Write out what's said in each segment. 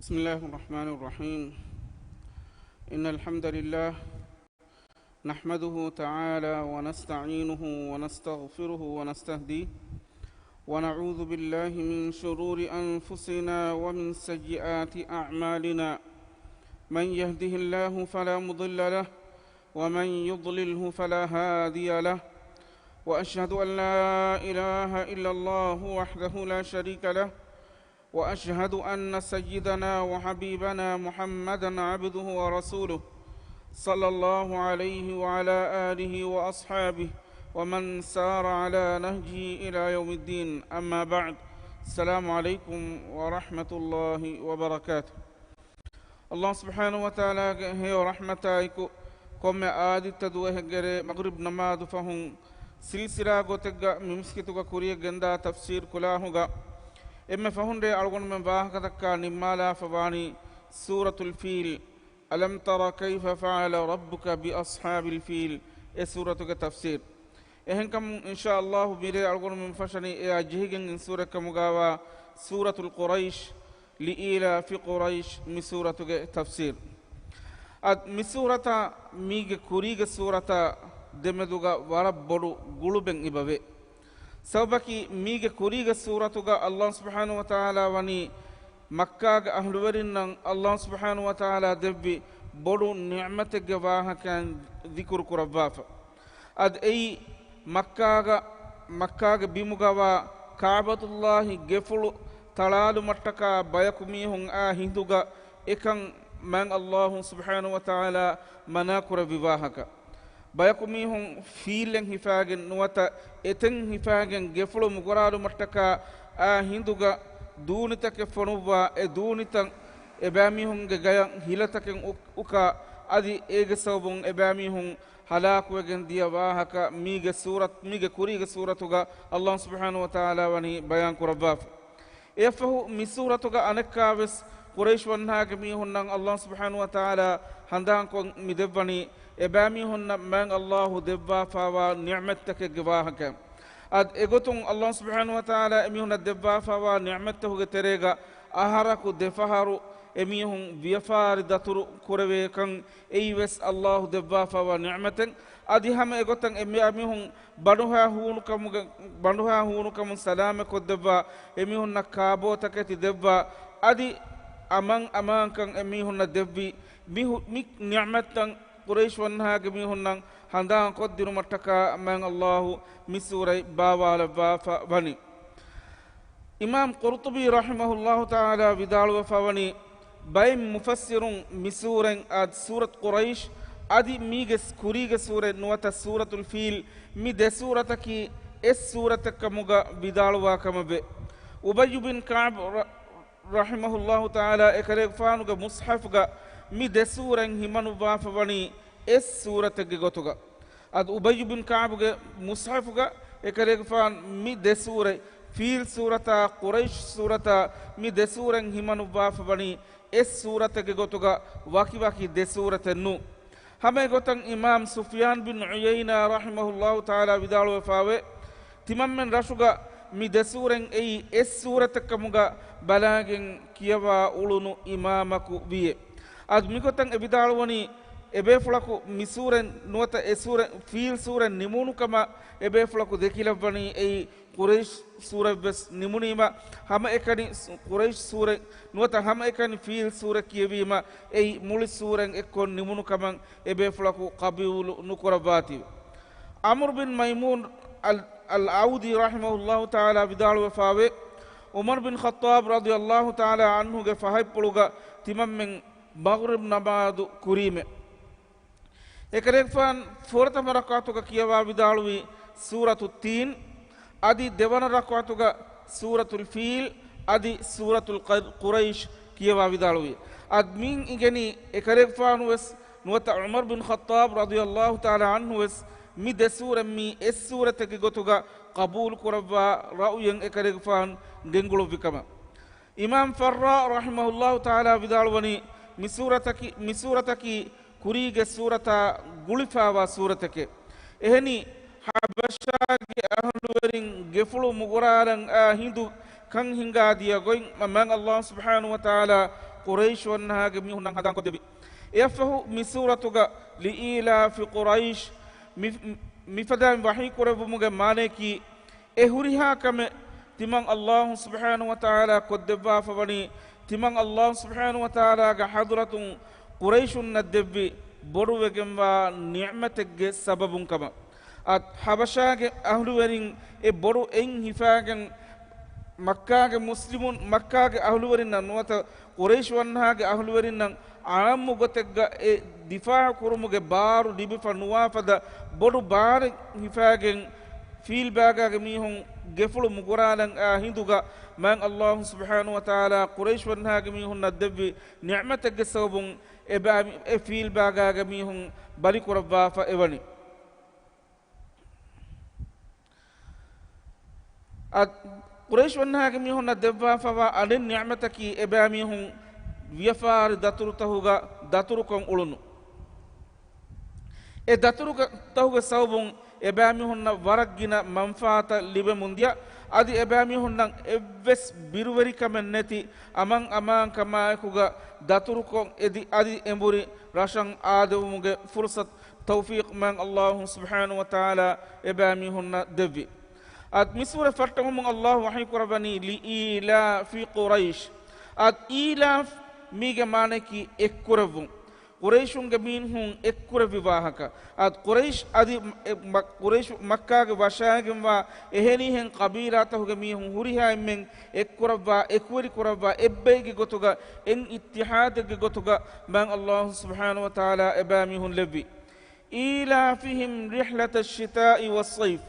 بسم الله الرحمن الرحيم إن الحمد لله نحمده تعالى ونستعينه ونستغفره ونستهديه ونعوذ بالله من شرور أنفسنا ومن سيئات أعمالنا من يهده الله فلا مضل له ومن يضلله فلا هادي له وأشهد أن لا إله إلا الله وحده لا شريك له وأشهد أن سيدنا وحبيبنا محمدا عبده ورسوله صلى الله عليه وعلى آله وأصحابه ومن سار على نهجه إلى يوم الدين أما بعد السلام عليكم ورحمة الله وبركاته الله سبحانه وتعالى هي رحمتايكو كم آدي تدوه جري مغرب نماذ فهم سلسلة غوتغا ممسكتوغا كوريا جندا تفسير كلاهوغا إما فهندي أرغن من باهكتكا نمالا فباني سورة الفيل ألم ترى كيف فعل ربك بأصحاب الفيل سورة تفسير إهنكم إن شاء الله بيري أرغن من فشني أجهجن إن سورة كمغاوا سورة القريش لإيلا في قريش من سورة تفسير مسورة ميغ كوريغ سورة دمدوغا وربورو غلوبن إبابي سببكي ميغ كوريغ سورة الله سبحانه وتعالى وني مكة أهلورين الله سبحانه وتعالى دبي بورو نعمة جواها كان ذكر كرباف أد أي مكة بيمغوا كعبة الله جفل تلال متكا بيكميهم هندوغا إكن من الله سبحانه وتعالى مناكر بواهك بيكميهم فيلن هفاجن نوتا اتن هفاجن جفلو مغرارو متكا هندوغا دونتك فنوبا دونتن اباميهم غايا هيلتكن اوكا ادي ايغ سوبون اباميهم هلاك وجن ديا واهكا ميغ سوره ميغ كوريغ سورتوغا الله سبحانه وتعالى وني بيان كرباف يفه مي سورتوغا انكاوس قريش ونهاك ميهن الله سبحانه وتعالى هندان كون ميدبني إبامي هن من الله دبا فوا نعمتك جواهك أد إغتون الله سبحانه وتعالى إميهن دبا فوا نعمته جتريغا أهرك دفهارو إميهن بيفار دتر كروي كان إيوس الله دبا فوا نعمتك أدي هم إغتون إميهن بنوها هونكم سلامك دبا إميهن كابو تكتي دبا أدي أمان كان إميهن دبي مي نعمتك قريش ونها جميعهن هندان قدر متكا من الله مسوري باوال بافا بني إمام قرطبي رحمه الله تعالى بدال وفاوني بايم مفسر مسورين آد سورة قريش أدي ميغس كوريغ سورة نوتا سورة الفيل مي دي سورة كي سورة كمغا بدال وكمبه أبي بن كعب رحمه الله تعالى إكريك فانوغا مصحفغا مي دي سورة همانو بافباني سورة جوتوغا أد أبي بن كعب مصحفغا إكريك فان مي دي سورة فيل سورة قريش سورة مي دي سورة همانو بافباني سورة جوتوغا واكي دي سورة نو هما يقولون إمام سفيان بن عيينة رحمه الله تعالى بدال وفاوي تمام من رشوغا مي دي سورة أي سورة كمغا بلاغن كيوا أولونو إمامكو بيه أد ميكوتن إبدالوني إبه فلكو مسورن نوتا سورة فيل سورة نمونو كما إبه فلكو دكيلا بني أي قريش سورة بس نموني ما هما إكاني قريش سورة نوتا هما إكاني فيل سورة كيبي ما أي مولي سورة إكون نمونو كما إبه فلكو قبيل نكرباتي عمرو بن ميمون العودي رحمه الله تعالى بدال وفاوي عمر بن خطاب رضي الله تعالى عنه فهاي بلوغا تمام من مغرب نماذ كريمة إكريك فان فورتا مركاتوغا كيوا بدالوي سورة التين أدي ديوانا ركاتوغا سورة الفيل أدي سورة القريش كيوا بدالوي أدمين إنجني إكريك فان وس نوتا عمر بن خطاب رضي الله تعالى عنه وس مي دي سورة مي سورة تكيغوتوغا قبول كربا رأيين إكريك فان دنگلو بكما إمام فراء رحمه الله تعالى بدالوني مسورتك كوريغ سورة غلفا وسورتك إهني حبشاك أهلورين جفلو مغرارن هندو كان هنگا ديا غوين من الله سبحانه وتعالى قريش ونهاج ميهن هدان كدبي يفه مسورتك لإيلاف قريش مفدان وحي كرب مغا مانيكي إهوريها كم تمان الله سبحانه وتعالى كدبا فبني تمان الله سبحانه وتعالى حضرة قريش ندبي بروغم ونعمتك سبب كما at habashage ahluwarin e boru en hifagen makkage muslimun makkage ahluwarin nan nuwata quraish wanhage ahluwarin nan aammu gotegga e difaa kurumuge baaru dibifa nuwafada boru baar hifagen fil bagage mihun gefulu muguralan hinduga man allah subhanahu wa ta'ala quraish wanhage mihun nadbi ni'matake sabun e fil bagage mihun bali kurabba fa ewani قريش ونها كمي هون الدبا فوا أدين نعمتكي إبامي هون ويفار داتور تهوغا داتور كون أولونو داتور تهوغا سوبون إبامي هون ورقنا منفعة لب منديا أدي إبامي هون إبس بيرووري كمن نتي أمان كما يكوغا داتور كون أدي إمبوري راشان آدو مغا فرصة توفيق من الله سبحانه وتعالى إبامي هون دبي مسورة فرتهم الله وحي قرباني لإيلا في قريش إيلا ميجا مانكي إكورفون قريشون جمين هم إكورف واهكا قريش أدي قريش مكة وشاعم وا إهني هن قبيلة تهو جمين هم هوريها من إكورف إكوري كورف إبّي جوتوغا إن اتحاد جوتوغا من الله سبحانه وتعالى إبامي هم لبي إيلا فيهم رحلة الشتاء والصيف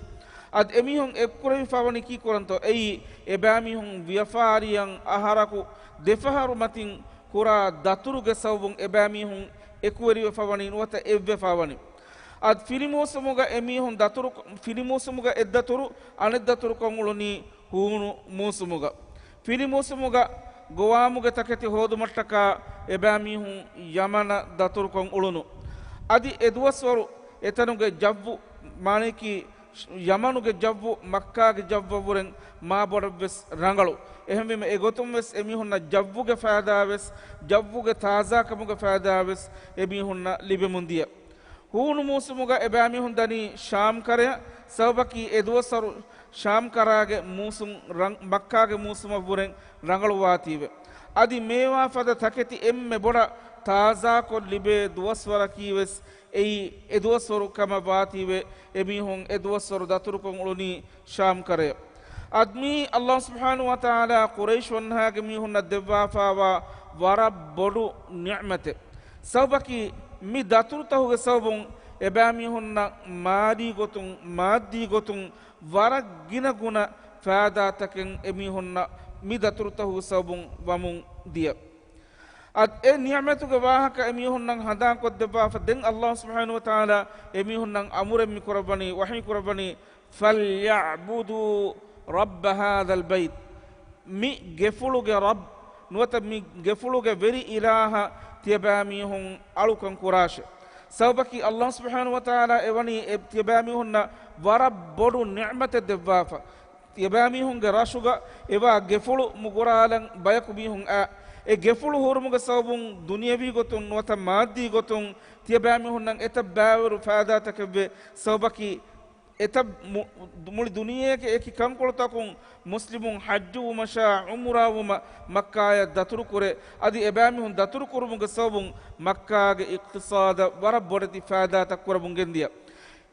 ad emihon ekkurei fawani ki koranto ei ebamihon viafariyan aharaku defaharu matin kura daturuge sawbun ebamihon ekkueri fawani wata evve fawani ad filimosomuga emihon daturu filimosomuga eddaturu aneddaturu konguluni hunu musomuga filimosomuga gowamuga taketi hodumattaka ebamihon yamana daturu kongulunu adi edwaswaru etanuge javvu maneki යමනුගේ ජව්ව මක්කාගේ ජව්ව වරෙන් මා බොඩවෙස් රංගලු එහෙම එගොතුම් වෙස් එමිහුන්න ජව්වුගේ ෆාදාවෙස් ජව්වුගේ තාසාකමුගේ ෆාදාවෙස් එමිහුන්න ලිබෙමුන්දිය හූනු මූසුමුගේ එබෑමිහුන් දනි ශාම් කරය සවබකි එදුවසරු ශාම් කරාගේ මූසුම් මක්කාගේ මූසුම වරෙන් රංගලු වාතීවේ අදි මේවා ෆද තකෙති එම්මෙ බොඩ තාසා කො ලිබේ දුවස්වර කීවෙස් ei edwaswaru kama baatiwe emihon edwaswaru daturukon uluni sham kare admi allah subhanahu wa ta'ala quraish wanha gemihon nadwa fawa wara bodu ni'mate sawbaki mi datur tahuge sawbun ebami honna maadi gotun wara gina guna faada taken emihonna mi datur tahuge sawbun wamun dia ad e ni'matuge wahaka emihun nang hadan ko debba fa den allah subhanahu wa ta'ala emihun nang amure mi korabani wahi korabani falyabudu rabb hadha albayt mi gefuluge rabb nuwata mi gefuluge veri ilaha tiyabamihun alukan kurashe sawbaki allah subhanahu wa ta'ala ewani tiyabamihun na warab bodu ni'mate debba fa tiyabamihun ge rashuga ewa gefulu muguralan bayakubihun a e gefulu hormuga sabun duniyavi gotun wata maddi gotun tiyabami hunnan eta bawaru faada takabbe sabaki eta muli duniyake eki kankoltakun muslimun hajju masha umra wuma makkaya daturu kure adi ebami hun daturu kurumuga sabun makkage iqtisada warabbodati faada takurabun gendiya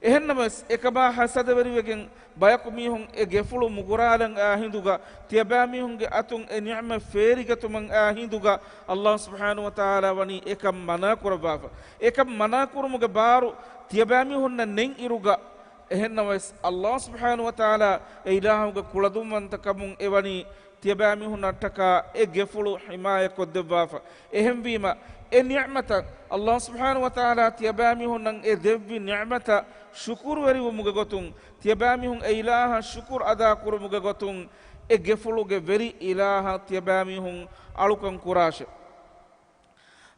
ehennama ekaba hasada weriwegen bayakumihun e gefulu muguralan ahinduga tiyabamihunge atun e ni'ma ferigatuman ahinduga allah subhanahu wa ta'ala wani ekam mana kurbafa ekam mana kurumuge baru tiyabamihunna nen iruga ehennama allah subhanahu wa ta'ala e ilahuge kuladumman takamun ewani tiyabamihunna taka e gefulu himaya koddebafa ehemwima e ni'mata allah subhanahu wa ta'ala tiyabamihun nang e devvi ni'mata shukur wari muga gotun tiyabamihun e ilaha shukur ada kuru muga gotun e gefuluge veri ilaha tiyabamihun alukan kurashe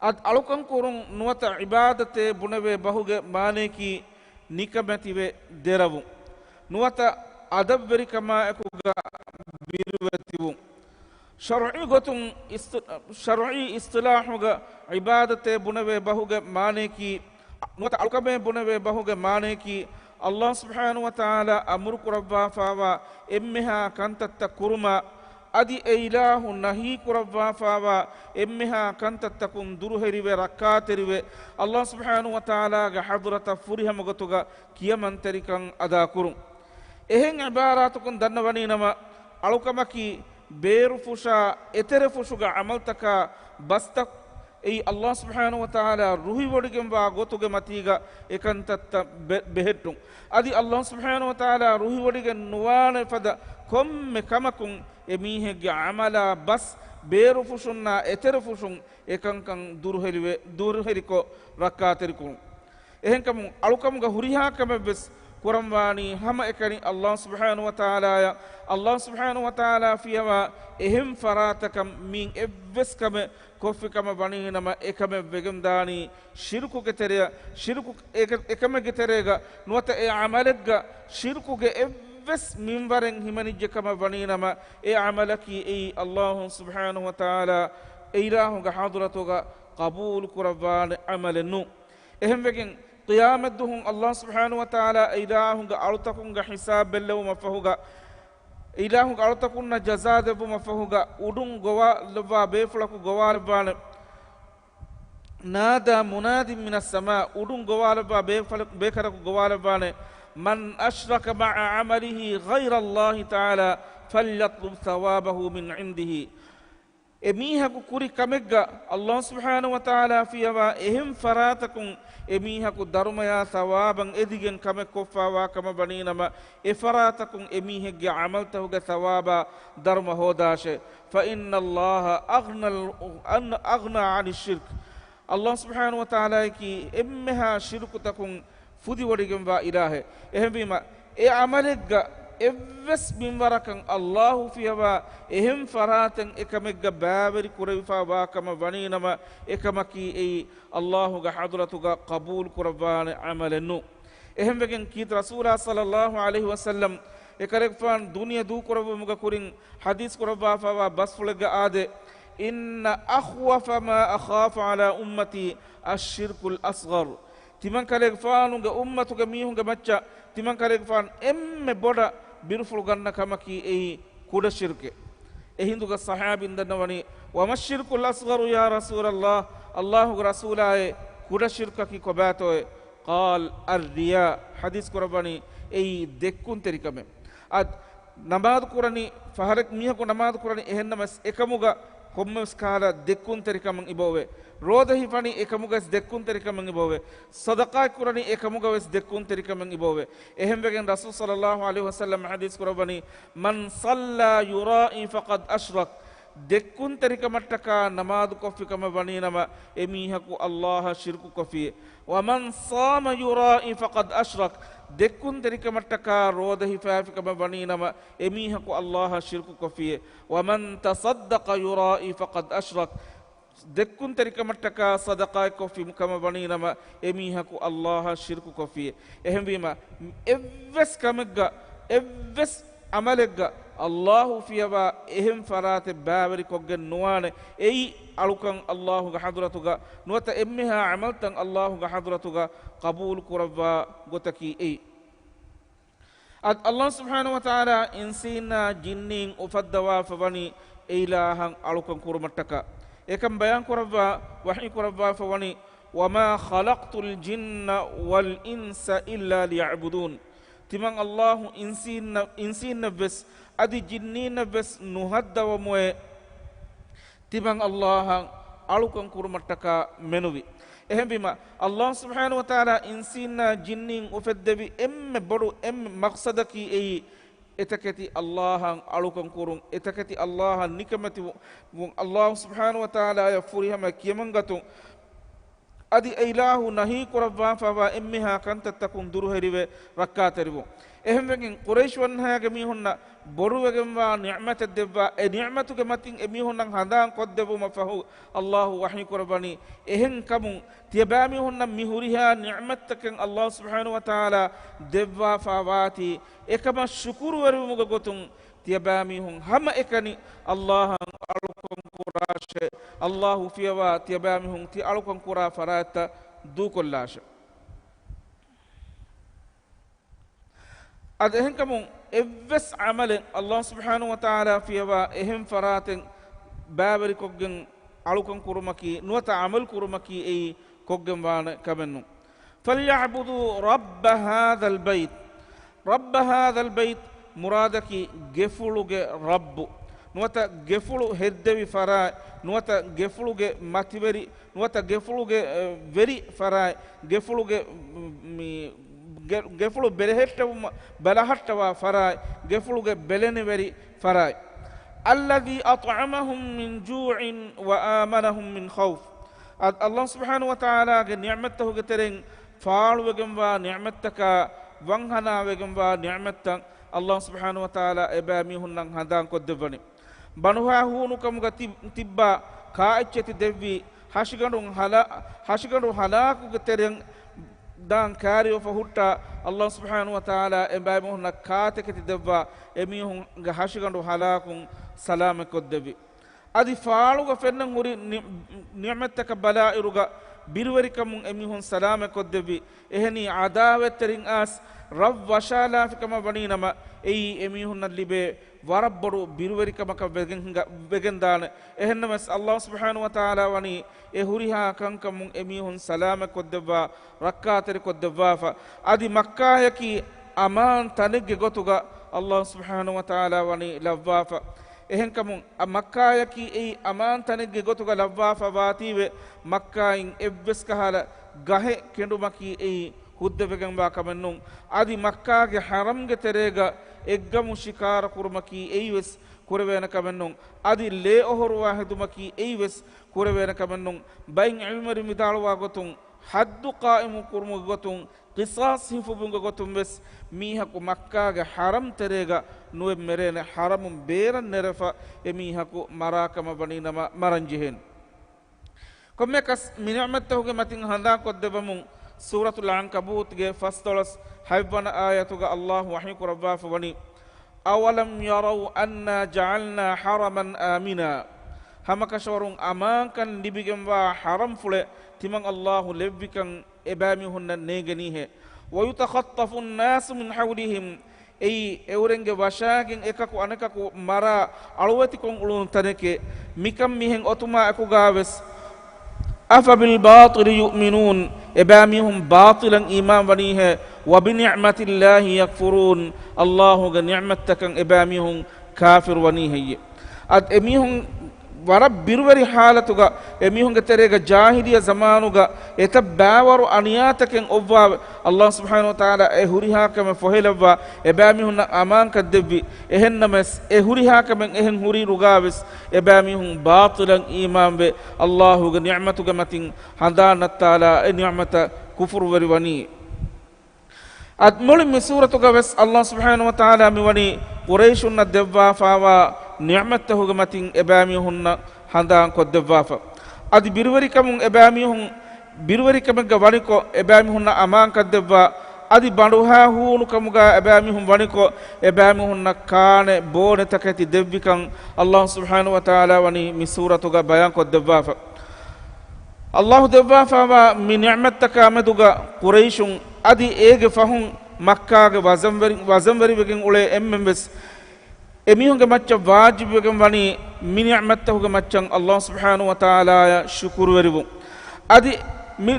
ad alukan kurun nuwata ibadate bunave bahuge maneki nikamatiwe deravu nuwata adab veri kama ekuga birwetivu ಶರ್ঈ ಗೊತುಂ ಶರ್ঈ ಇಸ್ತಿಲಾಹುಗ ಇಬಾದತೆ ಬುನವೆ ಬಹುಗೆ ಮಾನೇಕಿ ಮತ ಅಲ್ಕಬೆ ಬುನವೆ ಬಹುಗೆ ಮಾನೇಕಿ ಅಲ್ಲಾಹ್ ಸುಬ್ಹಾನಹು ವ ತಆಲಾ ಅಮರು ಕುರವ್ವಾ ಫಾವಾ ಎಮ್ಮೆಹಾ ಕಂತತ್ತ ಕುರುಮ ಅದಿ ಇಲಾಹು ನಹಿ ಕುರವ್ವಾ ಫಾವಾ ಎಮ್ಮೆಹಾ ಕಂತತ್ತಕುಂ ದುರುಹೆರಿವೆ ರಕ್ಕಾತೆರಿವೆ ಅಲ್ಲಾಹ್ ಸುಬ್ಹಾನಹು ವ ತಆಲಾಗ ಹದ್ರತ ಫುರಿಹಮ ಗೊತುಗ ಕಿಯಮಂತರಿಕಂ ಅದಾ ಕುರುಂ ಎಹೆಂ ಇಬಾರಾತುಕುಂ ದನ್ನವನಿ ನಮ ಅಳುಕಮಕಿ ಬೇರು ಫುಷ ಎತೆರೆ ಫುಷುಗ ಅಮಲ್ತಕ ಬಸ್ತಕ್ ಈ ಅಲ್ಲಾಹ್ ಸುಬ್ಹಾನಹು ವ ತಆಲಾ ರುಹಿ ಒಡಿಗೆಂಬ ಗೊತುಗೆ ಮತೀಗ ಏಕಂತತ್ತ ಬೆಹೆಟ್ಟು ಅದಿ ಅಲ್ಲಾಹ್ ಸುಬ್ಹಾನಹು ವ ತಆಲಾ ರುಹಿ ಒಡಿಗೆ ನುವಾನೆ ಫದ ಕೊಮ್ಮೆ ಕಮಕುಂ ಎಮೀಹೆಗೆ ಅಮಲ ಬಸ್ ಬೇರು ಫುಷುನ್ನ ಎತೆರೆ ಫುಷುಂ ಏಕಂಕಂ ದುರುಹೆರಿಕೊ ರಕ್ಕಾತೆರಿಕು ಎಹೆಂಕಮು ಅಳುಕಮುಗ ಹುರಿಹಾಕಮೆ ಬೆಸ್ ಕುರಂವಾಣಿ ಹಮ ಎಕನಿ ಅಲ್ಲಾಹ್ ಸುಬ್ಹಾನಹು ವ ತಆಲಾಯ ಅಲ್ಲಾಹ್ ಸುಬ್ಹಾನಹು ವ ತಆಲಾ ಫಿಯವ ಎಹಿಂ ಫರಾತಕಂ ಮೀನ್ ಎವ್ವೆಸ್ ಕಮೆ ಕೊಫಿ ಕಮ ಬಣೀನಮ ಎಕಮೆ ವೆಗಂದಾನಿ ಶಿರ್ಕುಗೆ ತೆರೆಯ ಶಿರ್ಕು ಎಕಮೆಗೆ ತೆರೆಗ ನುವತ ಎ ಅಮಲೆಗ್ಗ ಶಿರ್ಕುಗೆ ಎವ್ವೆಸ್ ಮಿಂವರೆಂ ಹಿಮನಿಜ್ಜೆ ಕಮ ಬಣೀನಮ ಎ ಅಮಲಕಿ ಎ ಅಲ್ಲಾಹ್ ಸುಬ್ಹಾನಹು ವ ತಆಲಾ ಇಲಾಹುಗ ಹಾದುರತುಗ ಕಬೂಲ್ ಕುರವಾನೆ ಅಮಲೆನ್ನು ಎಹೆಂ ವೆಗೆನ್ qiyamadduhum Allah subhanahu wa ta'ala ilahunga alutakunga hisab bellewu mafahuga ilahunga alutakunna jazadebu mafahuga udun gowa lwa befulaku gowa lebane nada munadin minas sama udun gowa lwa bekaraku gowa lebane man ashraka ma'a amalihi ghayra Allah ta'ala falyatlub thawabahu min indihi emíhaku kuri kamegga Allah subhanahu wa ta'ala fiyawa ehim faratakum emíhaku darumaya thawaban edigen kame koffawa kama baninama e faratakum emíhegge amaltahuga thawaba darma hodashe fa inna Allah aghna 'ani shirk Allah subhanahu wa ta'ala ki emmeha shirkutakum fudi wadigen wa ilahe ehim bima e amalegga ಎವ್ವೆಸ್ ಮಿಂವರಕಂ ಅಲ್ಲಾಹು ಫಿಯವ ಎಹಿಂ ಫರಾತಂ ಎಕಮೆಗ್ಗ ಬಾವರಿ ಕುರವಿಫಾ ವಾಕಮ ವಣೀನಮ ಎಕಮಕಿ ಎಯಿ ಅಲ್ಲಾಹುಗ ಹದ್ರತುಗ ಕಬೂಲ್ ಕುರವಾನೆ ಅಮಲೆನ್ನು ಎಹೆಂ ವೆಗೆನ್ ಕೀತ್ ರಸೂಲ ಸಲ್ಲಲ್ಲಾಹು ಅಲೈಹಿ ವಸಲ್ಲಂ ಎಕರೆಗ್ಫಾನ್ ದುನಿಯಾ ದೂ ಕುರವ ಮುಗ ಕುರಿನ್ ಹದೀಸ್ ಕುರವಾ ಫವಾ ಬಸ್ಫುಳಗ ಆದೆ ಇನ್ನ ಅಖ್ವಫ ಮಾ ಅಖಾಫು ಅಲಾ ಉಮ್ಮತಿ ಅಶ್ಶಿರ್ಕುಲ್ ಅಸ್ಗರ್ ತಿಮನ್ ಕರೆಗ್ಫಾನುಗ ಉಮ್ಮತುಗ ಮೀಹುಂಗ ಮಚ್ಚ ತಿಮನ್ ಕರೆಗ್ಫಾನ್ ಎಮ್ಮೆ ಬೊಡ ಬಿರುಫುಳು ಗನ್ನ ಕಮಕಿ ಎಯಿ ಕುಡ ಶಿರ್ಕೆ ಎಹಿಂದುಗ ಸಹಾಬಿಂದನವನಿ ವಮಶ್ಶಿರ್ಕುಲ್ ಅಸ್ಗರು ಯಾ ರಸೂಲಲ್ಲಾಹ್ ಅಲ್ಲಾಹುಗ ರಸೂಲಾಯೆ ಕುಡ ಶಿರ್ಕಕಿ ಕೊಬಾತೋಯೆ ಕಾಲ್ ಅರ್ರಿಯಾ ಹದೀಸ್ ಕುರಬನಿ ಎಯಿ ದೆಕ್ಕುನ್ ತೆರಿಕಮೆ ಅದ್ ನಮಾದ್ ಕುರನಿ ಫಹರಕ್ ಮಿಹಕು ನಮಾದ್ ಕುರನಿ ಎಹನ್ನಮಸ್ ಎಕಮುಗ ಕೊಮ್ಮೆಸ್ ಕಾಲ ದೆಕ್ಕುನ್ ತೆರಿಕಮಂ ಇಬೋವೆ ರೋದಹಿ ಫಣಿ ಏಕಮುಗಸ್ ದೆಕ್ಕುನ್ ತೆರಿಕಮಂ ಇಬೋವೆ ಸದಕಾ ಕುರನಿ ಏಕಮುಗವೆಸ್ ದೆಕ್ಕುನ್ ತೆರಿಕಮಂ ಇಬೋವೆ ಎಹೆಂ ವೆಗೆನ್ ರಸೂಲ್ ಸಲ್ಲಲ್ಲಾಹು ಅಲೈಹಿ ವಸಲ್ಲಂ ಹದೀಸ್ ಕುರಬನಿ ಮನ್ ಸಲ್ಲಾ ಯುರಾಯಿ ಫಕದ್ ಅಶ್ರಕ್ ದೆಕ್ಕುನ್ ತೆರಿಕಮಟ್ಟಕ ನಮಾದು ಕೊಫಿ ಕಮ ಬಣೀನಮ ಎಮೀಹಕು ಅಲ್ಲಾಹ ಶಿರ್ಕು ಕೊಫಿ ವಮನ್ ಸಾಮ ಯುರಾಯಿ ಫಕದ್ ಅಶ್ರಕ್ ದೆಕ್ಕುನ್ ತೆರಿಕಮಟ್ಟಕ ರೋದಹಿ ಫಾಫಿ ಕಮ ಬಣೀನಮ ಎಮೀಹಕು ಅಲ್ಲಾಹ ಶಿರ್ಕು ಕೊಫಿ ವಮನ್ ತಸದ್ದಕ ಯುರಾಯಿ ಫಕದ್ ಅಶ್ರಕ್ ದೆಕ್ಕುನ್ ತೆರಿಕಮಟ್ಟಕ ಸದಕಾಯ್ ಕೊಫಿ ಕಮ ಬಣೀನಮ ಎಮೀಹಕು ಅಲ್ಲಾಹ ಶಿರ್ಕು ಕೊಫಿ ಎಹೆಂ ವೀಮ ಎವ್ವೆಸ್ ಕಮೆಗ್ಗ ಎವ್ವೆಸ್ ಅಮಲೆಗ್ಗ ಅಲ್ಲಾಹು ಫಿಯವ ಎಹೆಂ ಫರಾತೆ ಬಾವರಿ ಕೊಗ್ಗೆ ನುವಾನೆ ಎಯಿ ಅಳುಕಂ ಅಲ್ಲಾಹುಗ ಹದ್ರತುಗ ನುವತ ಎಮ್ಮೆಹ ಅಮಲ್ತಂ ಅಲ್ಲಾಹುಗ ಹದ್ರತುಗ ಕಬೂಲ್ ಕುರವ್ವ ಗೊತಕಿ ಎಯಿ ಅದ್ ಅಲ್ಲಾಹ್ ಸುಬ್ಹಾನಹು ವ ತಆಲಾ ಇನ್ಸಿನ ಜಿನ್ನಿನ್ ಉಫದ್ದವಾ ಫವನಿ ಇಲಾಹಂ ಅಳುಕಂ ಕುರುಮಟ್ಟಕ ಏಕಂ ಬಯಾನ್ ಕುರವ್ವ ವಹಿ ಕುರವ್ವ ಫವನಿ ವಮಾ ಖಲಕ್ತುಲ್ ಜಿನ್ನ ವಲ್ ಇನ್ಸ ಇಲ್ಲಾ ಲಿಯಅಬುದೂನ್ ತಿಮಂ ಅಲ್ಲಾಹು ಇನ್ಸಿನ ಬೆಸ್ ಅದಿ ಜಿನ್ನೀನ ಬೆಸ್ ನುಹದ್ದವ ಮೊಯೆ ತಿಮಂ ಅಲ್ಲಾಹ ಅಳುಕಂ ಕುರುಮಟ್ಟಕ ಮೆನುವಿ ಎಹೆಂ ಬಿಮ ಅಲ್ಲಾಹ್ ಸುಬ್ಹಾನಹು ವ ತಆಲಾ ಇನ್ಸಿನ ಜಿನ್ನಿನ್ ಉಫದ್ದವಿ ಎಮ್ಮೆ ಬಡು ಎಮ್ಮೆ ಮಕ್ಸದಕಿ ಎಯಿ etakati Allah alukan kurung etakati Allah nikamati Allah subhanahu wa ta'ala ya furihama kiyamangatung adi ilahu nahi kurabba fawa emmiha kanta takun duruherive rakkaterivu ehem wegen quraish wanhaage mihunna boru wegemwa ni'mat debba e ni'matuge matin emihunna handan koddebu mafahu Allah wahi kurabani ehen kamun tiyabami hunna mihuriha ni'mat taken Allah subhanahu wa ta'ala debba fawati ekama shukuru weru muga gotun තියබෑමිහුන් හැම එකනි අල්ලාහන් අලුකම් කුරාෂේ අල්ලාහු ෆියවා තියබෑමිහුන් ති අලුකම් කුරා ෆරාත දූ කොල්ලාෂ අද එහෙන්කමුන් එව්වස් අමලෙන් අල්ලාහ් සුබ්හානහු වතාලා ෆියවා එහෙම් ෆරාතෙන් බෑවරි කොග්ගෙන් අලුකම් කුරුමකි නුවත අමල් කුරුමකි ඒ කොග්ගෙන් වාන කමෙන්නු فليعبدوا رب هذا البيت رب هذا البيت مرادكي جفلوغ رب نوتا جفلو هدوي فراي نوتا جفلوغ ماتيوري نوتا جفلوغ very فراي جفلوغ جفلو بلهتو بلهتوا فراي جفلوغ بلني very فراي الذي أطعمهم من جوع وآمنهم من خوف الله سبحانه وتعالى نعمته كترين فالوغم ونعمتك وانهنا وغم ونعمتك الله سبحانه وتعالى إباميهن هندان كدبني بنوها هونكم تبا كائتشتي دبي هاشغانو هلاكو كترين دان كاريو فهوتا الله سبحانه وتعالى إباميهن كاتكتي دبا إميهن هاشغانو هلاكو سلام كدبي أدي فالوغ فنن هوري نعمتك بلائرغا بيروريكم أميهن سلام كدبي إهني عداوة ترين آس رب وشالا فيكما بنينما أي أميهن اللي وربرو بيروريكما كبجندان إهنمس الله سبحانه وتعالى وني إهوريها كنكم أميهن سلام كدبا ركاتر كدبا أدي مكة يكي أمان تنج غتوغا الله سبحانه وتعالى وني لفافا එහෙන්කමුන් මක්කායකි ඒ අමාන්තනෙක්ගේ ගොතුක ලබ්වා ෆවාතිවෙ මක්කායින් එව්වස් කහල ගහෙ කෙඬුමකි ඒ හුද්දවෙගෙන් වා කමන්නුන් আদি මක්කාගේ හරම්ගේ තෙරේග එග්ගමු ශිකාර කුරුමකි ඒවස් කුරවේන කමන්නුන් আদি ලේ ඔහරුවා හෙදුමකි ඒවස් කුරවේන කමන්නුන් බයින් ඉල්මරි මිදාලවා ගොතුන් හද්දු කායිමු කුරුමු ගොතුන් قصاص හිෆුබුංග ගොතුන් වෙස් මීහකු මක්කාගේ හරම් තෙරේග නුවෙ මෙරේන හරමුන් බේරන් නෙරෆා එමීහකු මරාකම බණීනම මරංජිහෙන් කොම්මකස් මිනිමත්තහුගේ මතින් හඳා කොද්දබමුන් සූරතුල් අන්කබූත්ගේ ෆස්තොලස් හයිබන ආයතුග අල්ලාහ් වහී කුරබා ෆවනි අවලම් යරව් අන්නා ජஅල්නා හරමන් ආමිනා හමකෂවරුන් අමාන්කන් ලිබිගෙන්වා හරම් ෆුලේ තිමන් අල්ලාහ් ලෙව්විකන් එබෑමිහුන්න නේගනීහෙ ويتخطف الناس من حولهم أي أورنج وشاكين إكاكو أنكاكو مرا ألوتكم أولون تنكي ميكم ميهن أتما أكو غاوس أفبالباطل يؤمنون إباميهم باطلا إيمان ونيه وبنعمة الله يكفرون الله نعمتك إباميهم كافر ونيه أد إميهم ورب بيروي حالتوغا එමිහුන්ගේ තෙරේග ජාහිලිය සමානුගා එත බෑවරු අනියාතකෙන් ඔව්වා අල්ලාහ් සුබ්හානහු වතාලා ඒ හුරිහාකම ෆොහෙලවා එබෑමිහුන් අමාන් කද්දෙවි එහෙන්නමස් ඒ හුරිහාකමෙන් එහෙන් හුරි රුගාවස් එබෑමිහුන් බාතිලන් ඊමාන් වේ අල්ලාහුගේ නිඅමතුග මතින් හඳානත්තාලා ඒ නිඅමත කුෆර් වරිවනි අත්මුලි මිසූරතුග වස් අල්ලාහ් සුබ්හානහු වතාලා මිවනි කුරයිෂුන්න දෙවවා ෆාවා නිඅමතහුග මතින් එබෑමිහුන්න හඳාන් කොද්දවාෆ අදි බිරුවරිකමුන් එබෑමිහුන් බිරුවරිකමග වණිකෝ එබෑමිහුන්න අමාන් කද්දවා අදි බඬුහා හූනුකමුගා එබෑමිහුන් වණිකෝ එබෑමිහුන්න කානේ බෝනතකති දෙව්විකන් අල්ලාහ් සුබ්හානහු වතාලා වනි මිසූරතුග බයන් කොද්දවාෆ අල්ලාහ් දෙවවාෆා මි නිඅමතක අමදුග කුරයිෂුන් අදි ඒගේ ෆහුන් මක්කාගේ වසම්වරි වගෙන් උලේ එම්මෙස් එමිහුන්ගේ මච්ච වාජිබ් වගෙන් වනි මිනිඅමත්තහුගේ මච්චන් අල්ලාහ් සුබ්හානහු වතාලා ශුක්‍ර් වරිවු අදි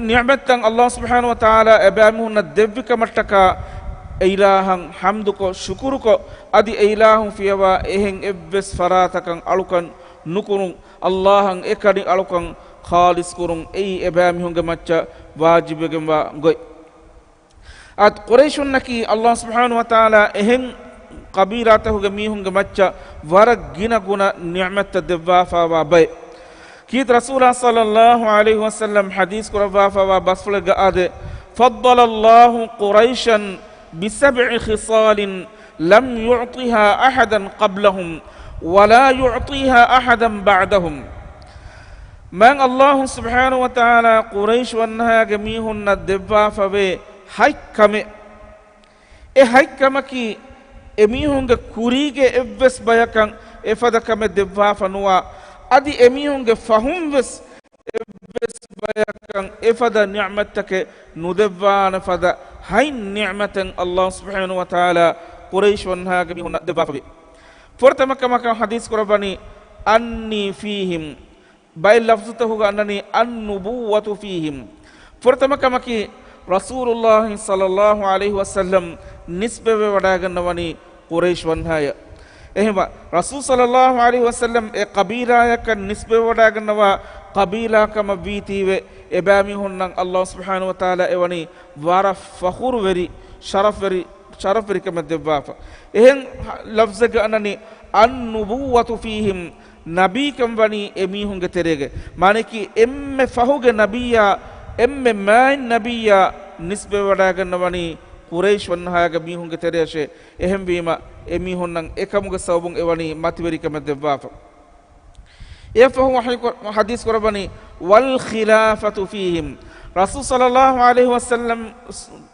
නිඅමත්තන් අල්ලාහ් සුබ්හානහු වතාලා එබෑමිහුන්න දෙව්වික මට්ටක ඉලාහන් හම්දුකෝ ශුක්රුකෝ අදි ඉලාහුන් ෆියවා එහෙන් එව්වස් ෆරාතකන් අලුකන් නුකුරුන් අල්ලාහන් එකඩි අලුකන් ખાලිස් කුරුන් ඒ එබෑමිහුන්ගේ මච්ච වාජිබ් වගෙන් වා ගොයි අත් කුරයිෂුන්නකි අල්ලාහ් සුබ්හානහු වතාලා එහෙන් قبيلته ميهم جمتشا ورق جنا جنا نعمة الدفافة وبي كيد رسول صلى الله عليه وسلم حديث كرفافة وبصفل قاد فضل الله قريشا ب7 خصال لم يعطيها أحدا قبلهم ولا يعطيها أحدا بعدهم من الله سبحانه وتعالى قريش وانها جميعهن الدفافة وهيكم هيكمكي emihunge kurige evves bayakan efada kame devva fanuwa adi emihunge fahumves evves bayakan efada ni'matake nudevva fada hay ni'matan Allah subhanahu wa ta'ala quraish wanhage mihunna devva fabi fortama kama hadis korabani anni fihim bay lafzutahu annani an-nubuwatu fihim fortama kama ki rasulullah sallallahu alaihi wasallam nisbe wadaganawani quraish wanhaya ehma rasul sallallahu alaihi wasallam e qabila yak nisbe wadaganawa qabila kama bitiwe ebami honnan Allah subhanahu wa ta'ala ewani wara fakhur veri sharaf veri kama devwafa ehen lafzaga anani an-nubuwatu fihim nabi kam wani emihunge terege maneki emme fahuge nabiya emme main nabiya nisbe wadaganawani quraish wanhaga mihunge tereshe ehem bima emihunnan ekamuge sawbun ewani mativeri kama devwafa efahu hadis korabani wal khilafatu fihim rasul sallallahu alaihi wasallam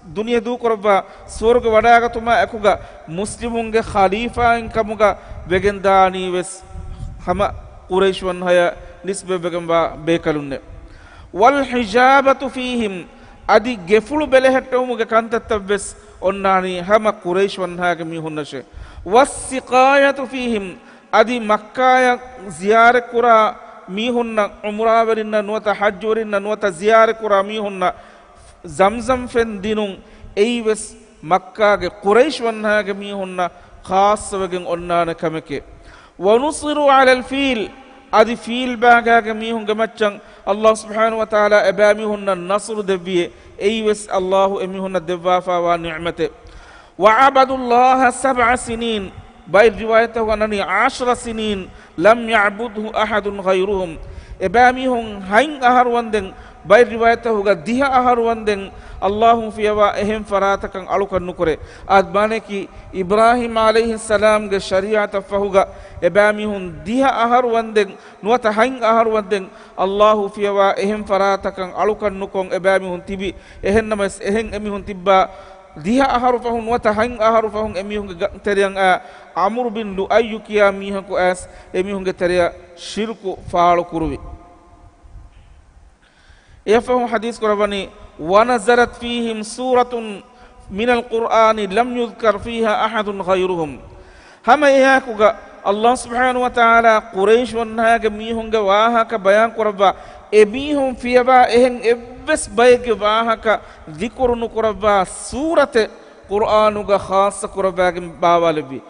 dunya du korba swarga wadagatuma ekuga muslimunge khalifa en kamuga begendani wes hama quraish wanhaya nisbe begamba bekalunne wal hijabatu fihim adi gefulu belehetumuge kantattavves onnani hama quraish wanhage mihunneshe wassiqayatu fihim adi makkaya ziyare kura mihunna umra werinna nuwata hajj werinna nuwata ziyare kura mihunna zamzam fen dinun eiwes makkage quraish wanhage mihunna khassawegen onnana kameke wa nusiru ala al-fil adi fil bagage mihunge maccan Allah subhanahu wa ta'ala ebamihunna nasr deviye eiwes Allah emihunna devwafa wa ni'mate wa abadullah 7 sinin bay riwayatahu anani 10 sinin lam ya'budhu ahadun ghayruhum ebamihun hain aharwanden bay riwayatahu ga diha aharwanden Allahu fiyawa ehem faratakan alukan nukure admane ki Ibrahim alayhi salam ge shari'ata fahuga ebamihun diha aharwanden nuwata hain aharwanden Allahu fiyawa ehem faratakan alukan nukong ebamihun tibi ehen namas ehen emihun tibba diha aharu fahun nuwata hain aharu fahun emihun ge teriyang Amr bin Lu'ay kiya miha ko as emihun ge teriya shirku faalu kuruwi efahu hadis korabani ونزلت فيهم سورة من القرآن لم يذكر فيها أحد غيرهم هما يهاكوغا الله سبحانه وتعالى قريش ونهاك ميهونغا واهاك بيان قربا إبيهم فيبا إهن إبس بيك واهاك ذكر نقربا سورة قرآنوغا خاصة قربا باوالبي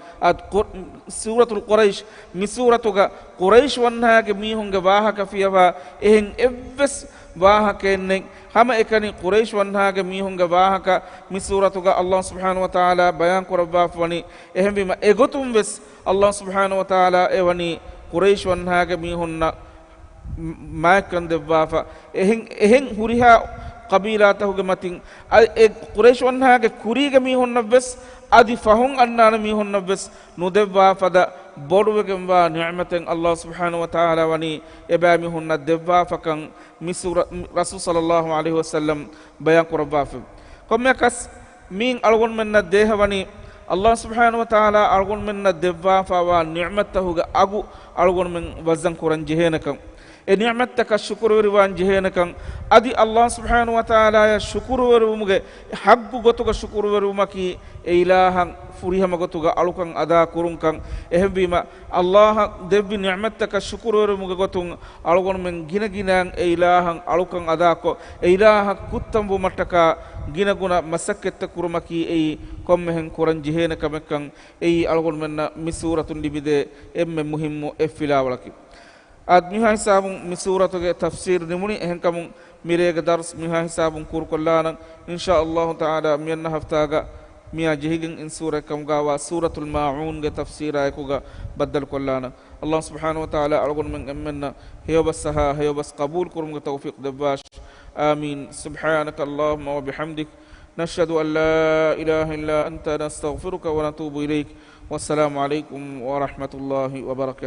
سورة القريش مسورة قريش ونهاك ميهونغا واهاك فيبا إهن إبس واهاك إنك hama ekani quraish wanhaga mihunga wahaka misuratuga Allah subhanahu wa ta'ala bayan korabba wani ehembima egotum ves Allah subhanahu wa ta'ala ewani quraish wanhaga mihunna maakan devwafa ehen huriha qabilatahuge matin quraish wanhaga kuriga mihunna ves adi fahun annana mihunna ves nudevwa fada boduwegen wa ni'maten Allah subhanahu wa ta'ala wani eba mihunna devwa fakan misura rasul sallallahu alaihi wasallam bayan qurba fa komme kas min algon menna dehawani Allah subhanahu wa ta'ala algon menna devwa fa wa ni'matahu ga agu algon men wazan quran jehenakam e ni'mataka shukuru wan jehenakam adi Allah subhanahu wa ta'ala ya shukuru werumuge habbu gotuga shukuru werumaki e ilahan furihama gotuga alukan ada kurunkan ehbima Allah devbi ni'mataka shukuru werumuge gotun algon men gina ginan e ilahan alukan ada ko e ilaha kuttambu mataka gina guna masakketta kurumaki e kommehen quran jehenakam kan e algon menna misuratun libide emme muhimmu e filawlaki admiha hisabun misuratuge tafsir nimuni ehenkamun mirega dars miha hisabun kur kollana insha Allah ta'ala miyanna haftaga miya jihigin in sura kam gawa suratul maun ge tafsira ekuga badal kollana Allah subhanahu wa ta'ala algon men emmenna hiyobas saha hiyobas qabul kurum ge tawfiq dabash amin subhanaka allahumma wa bihamdik nashhadu an la ilaha illa anta nastaghfiruka wa natubu ilayk wassalamu alaykum wa rahmatullahi wa barakatuh